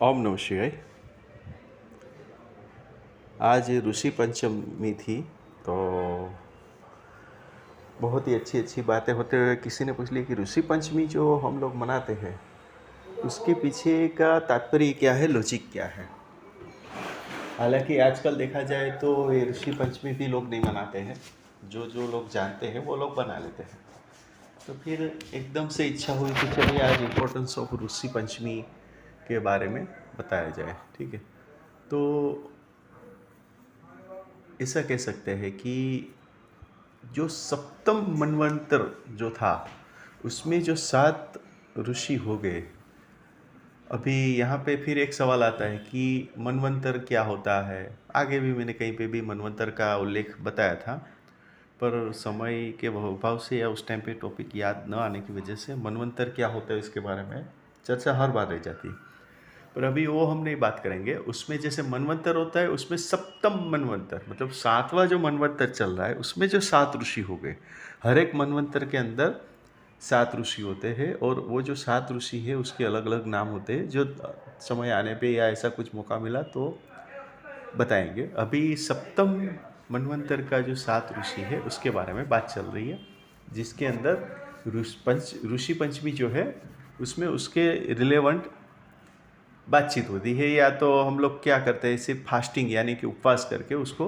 ओम नमः शिवाय। आज ऋषि पंचमी थी, तो बहुत ही अच्छी अच्छी बातें होते हुए किसी ने पूछ लिया कि ऋषि पंचमी जो हम लोग मनाते हैं उसके पीछे का तात्पर्य क्या है, लॉजिक क्या है। हालांकि आजकल देखा जाए तो ये ऋषि पंचमी भी लोग नहीं मनाते हैं, जो जो लोग जानते हैं वो लोग बना लेते हैं। तो फिर एकदम से इच्छा हुई कि चलिए आज इम्पोर्टेंस ऑफ ऋषि पंचमी के बारे में बताया जाए। ठीक है, तो ऐसा कह सकते हैं कि जो सप्तम मनवंतर जो था उसमें जो 7 ऋषि हो गए। अभी यहाँ पे फिर एक सवाल आता है कि मनवंतर क्या होता है। आगे भी मैंने कहीं पे भी मनवंतर का उल्लेख बताया था, पर समय के अभाव से या उस टाइम पे टॉपिक याद न आने की वजह से मनवंतर क्या होता है इसके बारे में चर्चा हर बार रह जाती है। पर अभी वो हम नहीं बात करेंगे। उसमें जैसे मनवंतर होता है, उसमें सप्तम मनवंतर मतलब 7वां जो मनवंतर चल रहा है उसमें जो 7 ऋषि हो गए। हर एक मनवंतर के अंदर 7 ऋषि होते हैं, और वो जो 7 ऋषि है उसके अलग अलग नाम होते हैं, जो समय आने पे या ऐसा कुछ मौका मिला तो बताएंगे। अभी सप्तम मनवंतर का जो 7 ऋषि है उसके बारे में बात चल रही है, जिसके अंदर ऋषि पंचमी जो है उसमें उसके रिलेवेंट बातचीत होती है। या तो हम लोग क्या करते हैं, सिर्फ फास्टिंग यानी कि उपवास करके उसको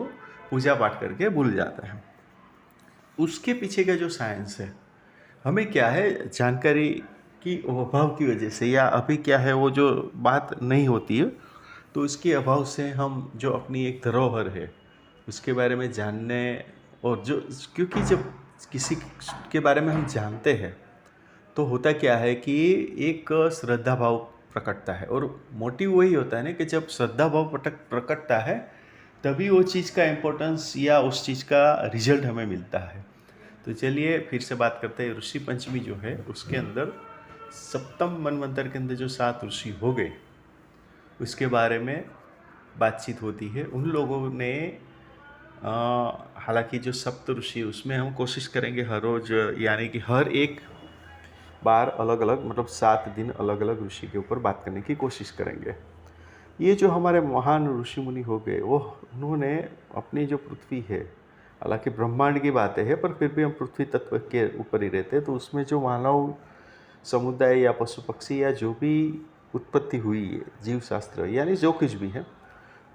पूजा पाठ करके भूल जाते हैं। उसके पीछे का जो साइंस है, हमें क्या है, जानकारी की अभाव की वजह से या अभी क्या है वो जो बात नहीं होती है, तो उसके अभाव से हम जो अपनी एक धरोहर है उसके बारे में जानने, और जो क्योंकि जब किसी के बारे में हम जानते हैं तो होता क्या है कि एक श्रद्धा भाव प्रकटता है, और मोटिव वही होता है ना कि जब श्रद्धा भाव प्रकटता है तभी वो चीज़ का इम्पोर्टेंस या उस चीज़ का रिजल्ट हमें मिलता है। तो चलिए फिर से बात करते हैं। ऋषि पंचमी जो है उसके अंदर सप्तम मनवंतर के अंदर जो 7 ऋषि हो गए उसके बारे में बातचीत होती है। उन लोगों ने हालांकि जो सप्त ऋषि उसमें हम कोशिश करेंगे हर रोज़, यानी कि हर एक बार अलग अलग मतलब 7 दिन अलग अलग ऋषि के ऊपर बात करने की कोशिश करेंगे। ये जो हमारे महान ऋषि मुनि हो गए, वो उन्होंने अपनी जो पृथ्वी है, हालांकि ब्रह्मांड की बातें हैं पर फिर भी हम पृथ्वी तत्व के ऊपर ही रहते हैं, तो उसमें जो मानव समुदाय या पशु पक्षी या जो भी उत्पत्ति हुई है, जीव शास्त्र यानी जो कुछ भी है,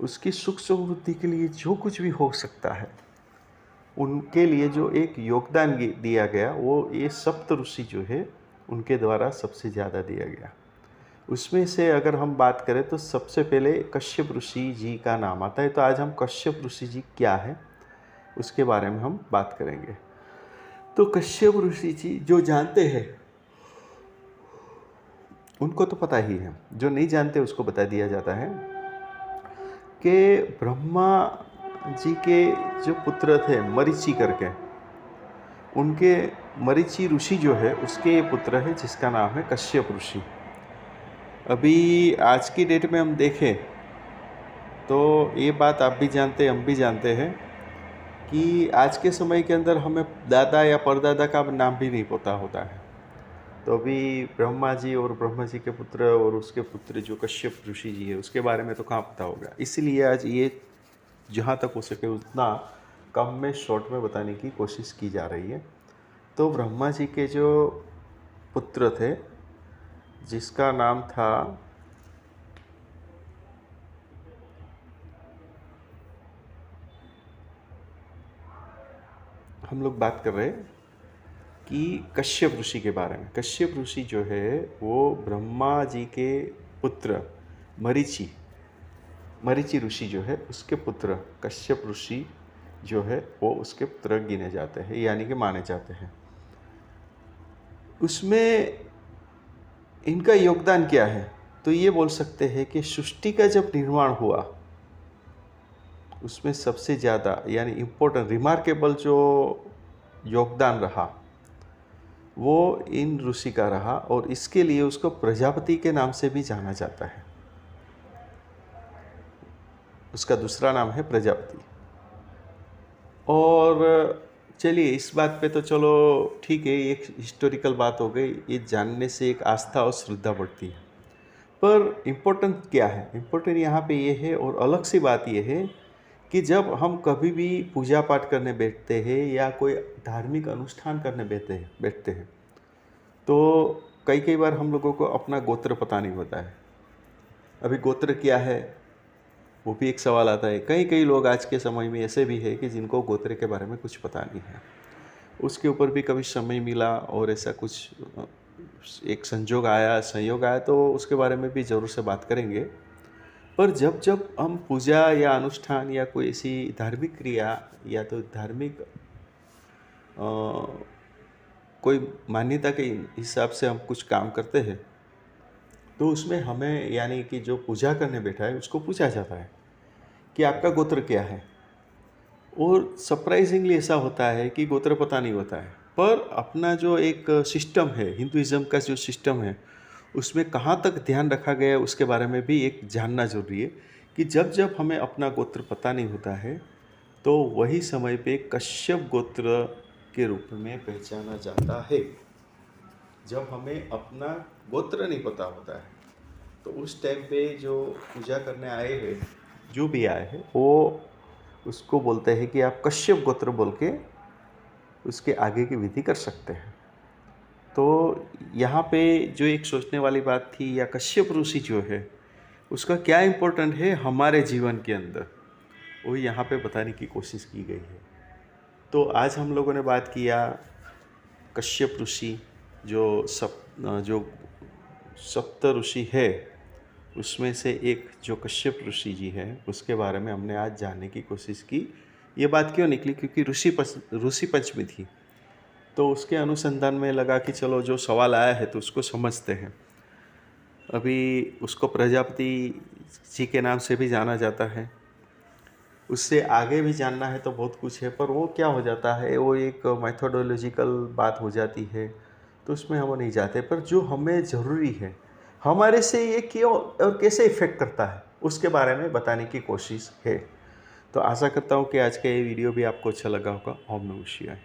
उसकी सुख समृद्धि के लिए जो कुछ भी हो सकता है उनके लिए जो एक योगदान दिया गया वो ये सप्त ऋषि जो है उनके द्वारा सबसे ज़्यादा दिया गया। उसमें से अगर हम बात करें तो सबसे पहले कश्यप ऋषि जी का नाम आता है। तो आज हम कश्यप ऋषि जी क्या है उसके बारे में हम बात करेंगे। तो कश्यप ऋषि जी जो जानते हैं उनको तो पता ही है, जो नहीं जानते उसको बता दिया जाता है कि ब्रह्मा जी के जो पुत्र थे मरीचि करके, उनके मरीचि ऋषि जो है उसके ये पुत्र है जिसका नाम है कश्यप ऋषि। अभी आज की डेट में हम देखें तो ये बात आप भी जानते हैं, हम भी जानते हैं कि आज के समय के अंदर हमें दादा या परदादा का नाम भी नहीं पता होता है। तो अभी ब्रह्मा जी और ब्रह्मा जी के पुत्र और उसके पुत्र जो कश्यप ऋषि जी है उसके बारे में तो कहाँ पता होगा। इसलिए आज ये जहाँ तक हो सके उतना कम में शॉर्ट में बताने की कोशिश की जा रही है। तो ब्रह्मा जी के जो पुत्र थे जिसका नाम था हम लोग बात कर रहे हैं कि कश्यप ऋषि के बारे में। कश्यप ऋषि जो है वो ब्रह्मा जी के पुत्र मरीचि ऋषि जो है उसके पुत्र कश्यप ऋषि जो है वो उसके पुत्र गिने जाते हैं, यानी कि माने जाते हैं। उसमें इनका योगदान क्या है, तो ये बोल सकते हैं कि सृष्टि का जब निर्माण हुआ उसमें सबसे ज़्यादा यानी इम्पोर्टेंट रिमार्केबल जो योगदान रहा वो इन ऋषि का रहा, और इसके लिए उसको प्रजापति के नाम से भी जाना जाता है। उसका दूसरा नाम है प्रजापति। और चलिए इस बात पे तो चलो ठीक है, एक हिस्टोरिकल बात हो गई, ये जानने से एक आस्था और श्रद्धा बढ़ती है। पर इम्पोर्टेंट क्या है? इम्पोर्टेंट यहाँ पे ये है और अलग सी बात ये है कि जब हम कभी भी पूजा पाठ करने बैठते हैं या कोई धार्मिक अनुष्ठान करने बैठते हैं तो कई कई बार हम लोगों को अपना गोत्र पता नहीं होता है। अभी गोत्र क्या है वो भी एक सवाल आता है। कई कई लोग आज के समय में ऐसे भी है कि जिनको गोत्र के बारे में कुछ पता नहीं है। उसके ऊपर भी कभी समय मिला और ऐसा कुछ एक संयोग आया तो उसके बारे में भी ज़रूर से बात करेंगे। पर जब जब हम पूजा या अनुष्ठान या कोई ऐसी धार्मिक क्रिया या तो धार्मिक कोई मान्यता के हिसाब से हम कुछ काम करते हैं तो उसमें हमें यानी कि जो पूजा करने बैठा है उसको पूछा जाता है कि आपका गोत्र क्या है। और सरप्राइजिंगली ऐसा होता है कि गोत्र पता नहीं होता है, पर अपना जो एक सिस्टम है, हिंदुइज्म का जो सिस्टम है, उसमें कहाँ तक ध्यान रखा गया है उसके बारे में भी एक जानना ज़रूरी है कि जब जब हमें अपना गोत्र पता नहीं होता है तो वही समय पे कश्यप गोत्र के रूप में पहचाना जाता है। जब हमें अपना गोत्र नहीं पता होता है तो उस टाइम पे जो पूजा करने आए हैं, जो भी आए हैं, वो उसको बोलते हैं कि आप कश्यप गोत्र बोल के उसके आगे की विधि कर सकते हैं। तो यहाँ पे जो एक सोचने वाली बात थी या कश्यप ऋषि जो है उसका क्या इम्पोर्टेंट है हमारे जीवन के अंदर, वो यहाँ पे बताने की कोशिश की गई है। तो आज हम लोगों ने बात किया कश्यप ऋषि जो सप्त ऋषि है उसमें से एक जो कश्यप ऋषि जी है उसके बारे में हमने आज जानने की कोशिश की। ये बात क्यों निकली? क्योंकि ऋषि पंचमी थी तो उसके अनुसंधान में लगा कि चलो जो सवाल आया है तो उसको समझते हैं। अभी उसको प्रजापति जी के नाम से भी जाना जाता है, उससे आगे भी जानना है तो बहुत कुछ है, पर वो क्या हो जाता है, वो एक मैथोडोलॉजिकल बात हो जाती है तो उसमें हम नहीं जाते। पर जो हमें ज़रूरी है, हमारे से ये क्यों और कैसे इफ़ेक्ट करता है उसके बारे में बताने की कोशिश है। तो आशा करता हूँ कि आज का ये वीडियो भी आपको अच्छा लगा होगा। ओम नमः शिवाय।